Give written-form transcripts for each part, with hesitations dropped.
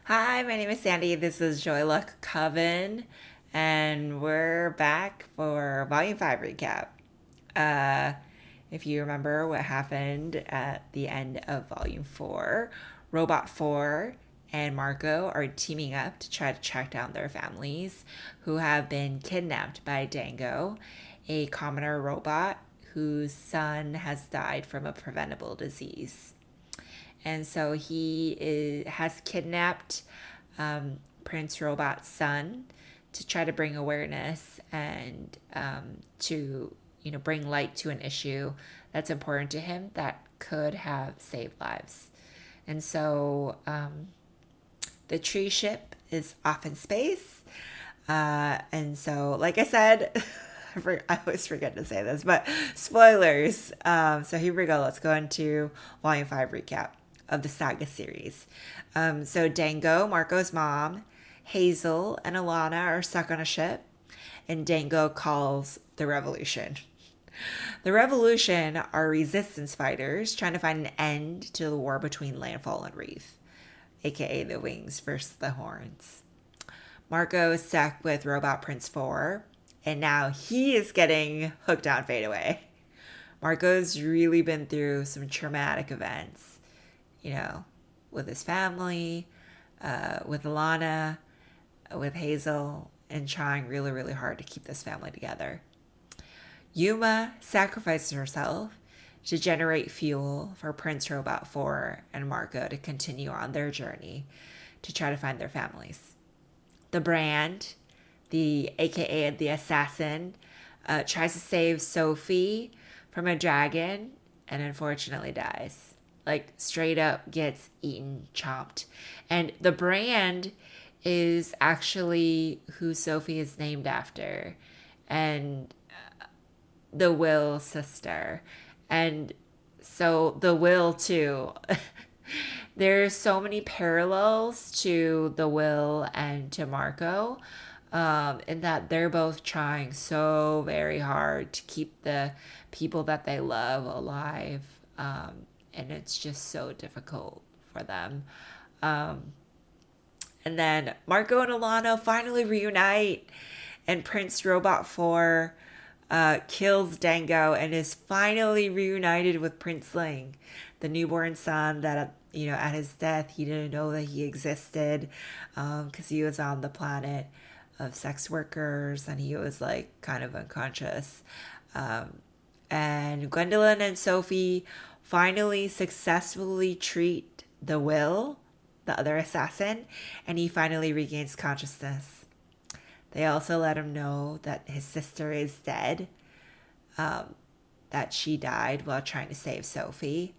Hi, my name is Sandy. This is Joy Luck Coven, and we're back for Volume 5 recap. Uh, if you remember what happened at the end of Volume 4, Robot 4 and Marco are teaming up to try to track down their families who have been kidnapped by Dango, a commoner robot whose son has died from a preventable disease. And so has kidnapped Prince Robot's son to try to bring awareness and to bring light to an issue that's important to him that could have saved lives. And so the tree ship is off in space. And so, like I said, I always forget to say this, but spoilers. So here we go. Let's go into Volume 5 recap of the Saga series. So Dango, Marco's mom, Hazel, and Alana are stuck on a ship, and Dango calls the Revolution. The Revolution are resistance fighters trying to find an end to the war between Landfall and Reef, aka the Wings versus the Horns. Marco is stuck with Robot Prince 4, and now he is getting hooked on Fade Away. Marco's really been through some traumatic events, with his family, with Alana, with Hazel, and trying really, really hard to keep this family together. Yuma sacrifices herself to generate fuel for Prince Robot 4 and Marco to continue on their journey to try to find their families. The Brand, the aka the assassin, tries to save Sophie from a dragon and unfortunately dies. Like straight up gets eaten, chopped. And the Brand is actually who Sophie is named after, and the Will sister. And so the Will too. There's so many parallels to the Will and to Marco, in that they're both trying so very hard to keep the people that they love alive. And it's just so difficult for them. And then Marco and Alana finally reunite, and Prince Robot 4 kills Dango and is finally reunited with Prince Ling, the newborn son that, at his death, he didn't know that he existed, because he was on the planet of sex workers and he was like kind of unconscious. And Gwendolyn and Sophie finally successfully treat the Will, the other assassin, and he finally regains consciousness. They also let him know that his sister is dead, that she died while trying to save Sophie.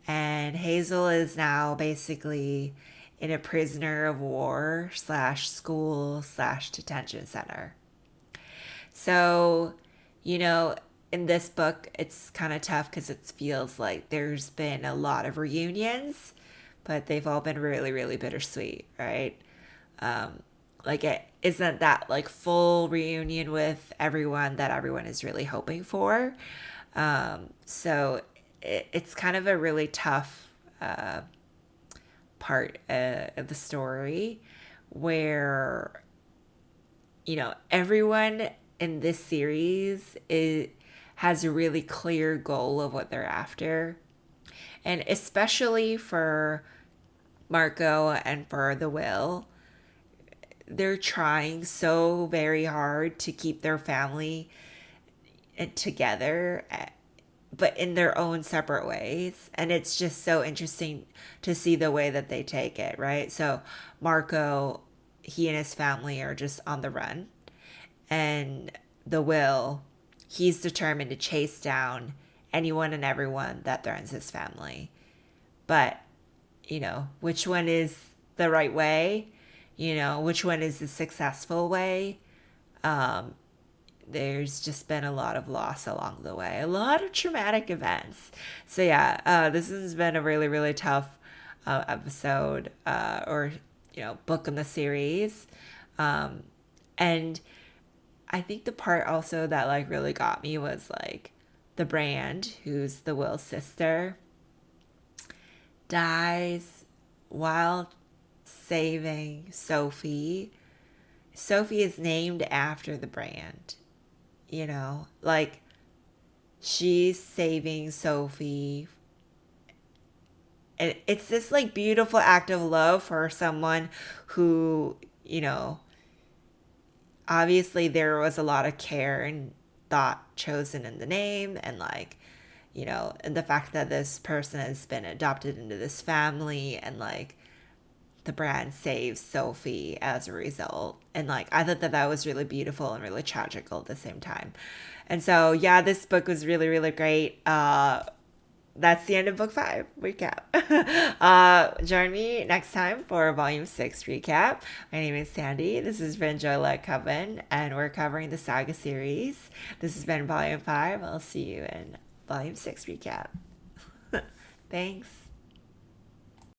And Hazel is now basically in a prisoner of war slash school slash detention center. So, in this book, it's kind of tough because it feels like there's been a lot of reunions, but they've all been really, really bittersweet, right? Like it isn't that like full reunion with everyone that everyone is really hoping for. So it's kind of a really tough part of the story where everyone in this series has a really clear goal of what they're after, and especially for Marco and for the Will, they're trying so very hard to keep their family together, but in their own separate ways. And it's just so interesting to see the way that they take it, right? So Marco, he and his family are just on the run. And the Will, he's determined to chase down anyone and everyone that threatens his family. But, which one is the right way? Which one is the successful way? There's just been a lot of loss along the way, a lot of traumatic events. So yeah, this has been a really, really tough episode, or book in the series. And I think the part also that like really got me was like the Brand, who's the Will's sister, dies while saving Sophie. Sophie is named after the brand, you know, like she's saving Sophie. And it's this like beautiful act of love for someone who, you know, obviously there was a lot of care and thought chosen in the name, and like, you know, and the fact that this person has been adopted into this family, and like the brand saves Sophie as a result. And like I thought that that was really beautiful and really tragical at the same time. And so yeah, this book was really, really great. That's the end of book 5 recap. Join me next time for volume 6 recap. My name is Sandy. This has been Joyla Coven, and we're covering the saga series. This has been volume 5. I'll see you in volume 6 recap. Thanks.